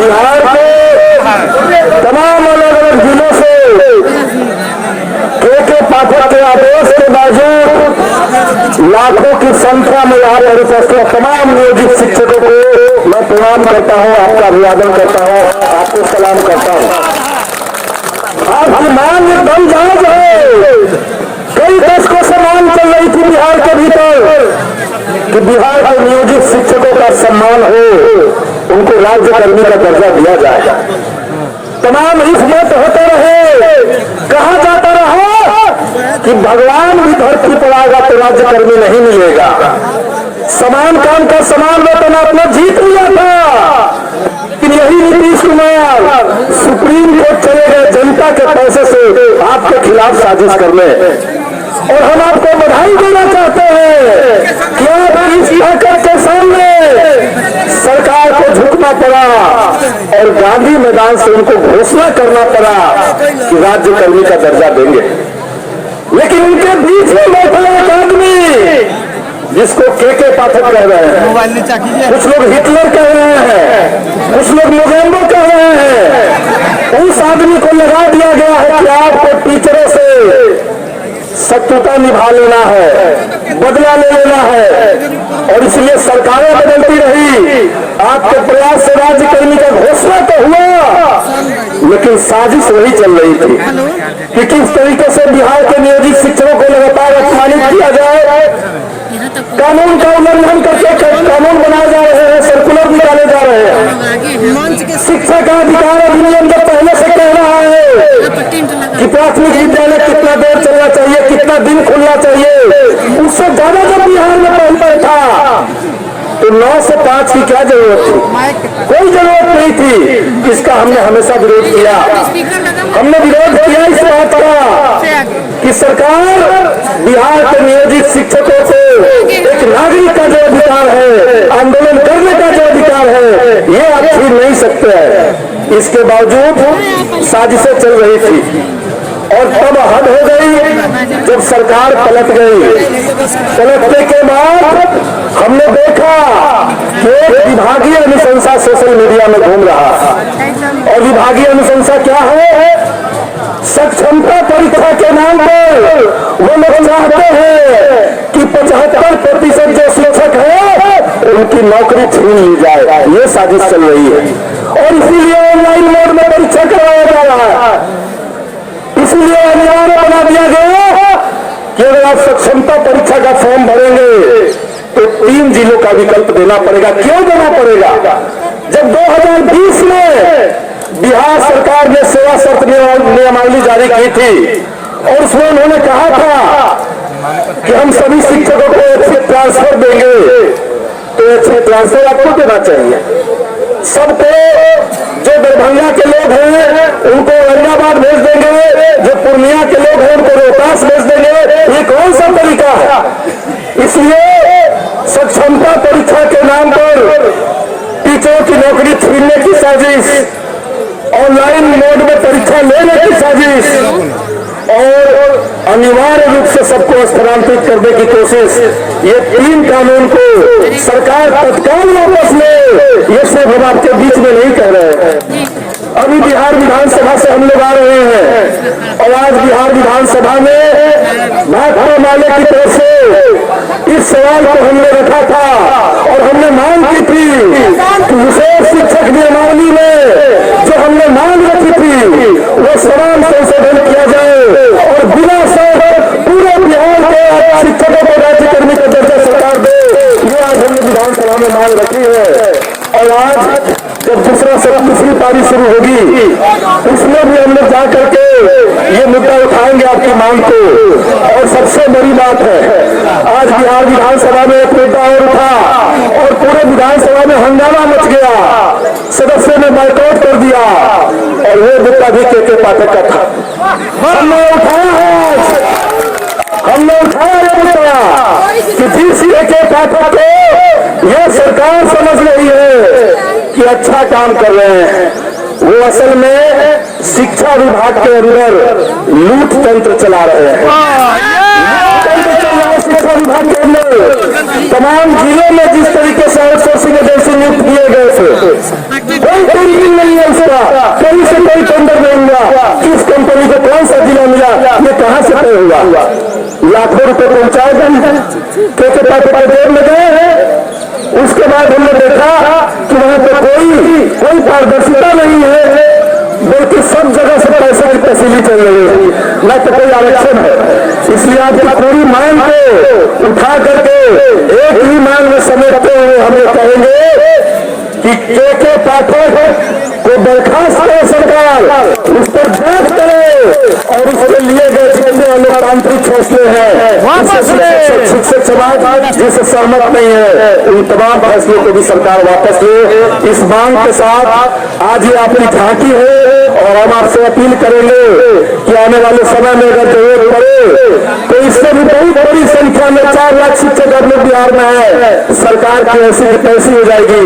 बिहार के तमाम अलग अलग जिलों से के पाठक के आदेश के बावजूद लाखों की संख्या में यहाँ पर उपस्थित तमाम नियोजित शिक्षकों को मैं प्रणाम करता हूँ, आपका अभिवादन करता हूँ, आपको सलाम करता हूँ। आपकी मांग एकदम जायज है। कई दशकों से मांग चल रही थी बिहार के भीतर कि बिहार के नियोजित शिक्षकों का सम्मान हो, उनको राज्यकर्मी का दर्जा दिया जाए। तमाम हिम्मत होते रहे, कहा जाता रहा कि भगवान भी धरती पर आएगा तो राज्यकर्मी नहीं मिलेगा। समान काम का समान वेतन आपने जीत लिया था, लेकिन यही नीतीश कुमार सुप्रीम कोर्ट चले गए जनता के पैसे से आपके खिलाफ साजिश करने। और हम आपको बधाई देना चाहते हैं कि आप इस ताकत के सामने सरकार को झुकना पड़ा और गांधी मैदान से उनको घोषणा करना पड़ा कि राज्यकर्मी का दर्जा देंगे। लेकिन उनके बीच में बैठा एक आदमी जिसको के पाठक कह रहे हैं, कुछ लोग हिटलर कह रहे हैं, कुछ लोग मोगेम्बो कह रहे हैं, उस आदमी को लगा दिया गया है कि आपको टीचरों से शत्रुता निभा लेना है, बदला ले लेना है। और इसलिए सरकारें बदलती रही, आपके प्रयास से राज्यकर्मी का घोषणा तो हुआ, लेकिन साजिश वही चल रही थी कि किस तरीके से बिहार के नियोजित शिक्षकों को लगातार अपमानित किया जाए, कानून का उल्लंघन करके कानून बनाए जा रहे हैं, सर्कुलर निकाले जा रहे हैं। शिक्षा का अधिकार अधिनियम जो पहले से कह रहा है कि प्राथमिक विद्यालय कितना देर चलना चाहिए, कितना दिन खुलना चाहिए, उससे ज्यादा जब बिहार में पहले था तो 9 से 5 की क्या जरूरत थी? कोई जरूरत नहीं थी। इसका हमने हमेशा विरोध किया। हमने विरोध किया इस बात का कि सरकार बिहार के नियोजित शिक्षकों को एक नागरिक का जो अधिकार है, आंदोलन करने का जो अधिकार है, ये आप छीन नहीं सकते हैं। इसके बावजूद साजिशें चल रही थी और तब हद हो गई जब सरकार पलट गई। पलटने के बाद हमने देखा कि एक विभागीय अनुशंसा सोशल मीडिया में घूम रहा और विभागीय अनुशंसा क्या है? सक्षमता परीक्षा के नाम पर वो लोग चाहते हैं कि 75% जो शिक्षक है उनकी नौकरी छीन ली जाए। ये साजिश चल रही है और इसीलिए ऑनलाइन मोड में परीक्षा करवाया जा रहा है। इसलिए अनिवार्य बना दिया गया कि अगर आप सक्षमता परीक्षा का फॉर्म भरेंगे तो 3 जिलों का विकल्प देना पड़ेगा। क्यों देना पड़ेगा? जब 2020 में बिहार सरकार ने सेवा शर्त नियमावली जारी की थी और उसमें उन्होंने कहा था कि हम सभी शिक्षकों को एक्सिट ट्रांसफर देंगे, तो एक्सिट ट्रांसफर आपको देना चाहिए। सबको जो दरभंगा के लोग हैं उनको औरंगाबाद भेज देंगे, जो पूर्णिया के लोग हैं उनको रोहतास भेज देंगे। ये कौन सा तरीका है? इसलिए सक्षमता परीक्षा के नाम पर टीचरों की नौकरी छीनने की साजिश, ऑनलाइन मोड में परीक्षा लेने की साजिश और अनिवार्य रूप से सबको स्थानांतरित करने की कोशिश, ये 3 कानून को सरकार तत्काल वापस ले। ये सब हम आपके बीच में नहीं कह रहे हैं। अभी बिहार विधानसभा से हम लोग आ रहे हैं और आज बिहार विधानसभा में भाजपा माले की तरफ से इस सवाल को हमने रखा था और हमने मांग की थी कि विशेष शिक्षक नियमावली में जो हमने मांग रखी थी वो समान संशोधन किया जाए और बिना शर्त पूरे बिहार के शिक्षकों को राज्यकर्मी का दर्जा सरकार दे। ये आज हमने विधानसभा में मांग रखी है और आज जब दूसरी पारी शुरू होगी उसमें भी हम लोग जा करके ये मुद्दा उठाएंगे आपकी मांग को। और सबसे बड़ी बात है, आज बिहार विधानसभा में एक मुद्दा और उठा और पूरे विधानसभा में हंगामा मच गया, सदस्यों ने बाइकआउट कर दिया और वो मुद्दा भी के पाठक का था। हमने उठाया है, हमने उठाया ये मुद्दा कि DCA के पाठक को ये सरकार समझ रही है कि अच्छा काम कर रहे हैं, वो असल में शिक्षा विभाग के अंदर लूट तंत्र चला रहे हैं। शिक्षा विभाग के अंदर तमाम जिलों में जिस तरीके से आउटसोर्सिंग एजेंसी नियुक्त किए गए थे कोई टेंडरिंग नहीं है उसका, कहीं से कोई टेंडर नहीं हुआ, किस कंपनी को कौन सा जिला मिला, ये कहां से तय हुआ? लाखों रुपए पहुंचाए गए, ठेके पर देर में गए हैं। उसके बाद हमने देखा कि वहां पर कोई पारदर्शिता नहीं है, बल्कि सब जगह से पैसे की तहसीली चल रही है, न तो कोई आरक्षण है। इसलिए आज पूरी मांग को उठा करके एक ही मांग में समेटते हुए हमें कहेंगे कि के पाठक को बर्खास्त करे सरकार, उस पर जांच करे और उसके लिए गए जितने लोकतांत्रिक फैसले हैं, शिक्षक समाज जिससे सहमत नहीं है, उन तमाम फैसलों को भी सरकार वापस ले। इस मांग के साथ आज ये आपकी झांकी है और हम आपसे अपील करेंगे कि आने वाले समय में अगर जरूरत पड़े तो इससे भी बहुत बड़ी संख्या में 4 लाख शिक्षक अब लोग बिहार में है, सरकार की ऐसी हो जाएगी।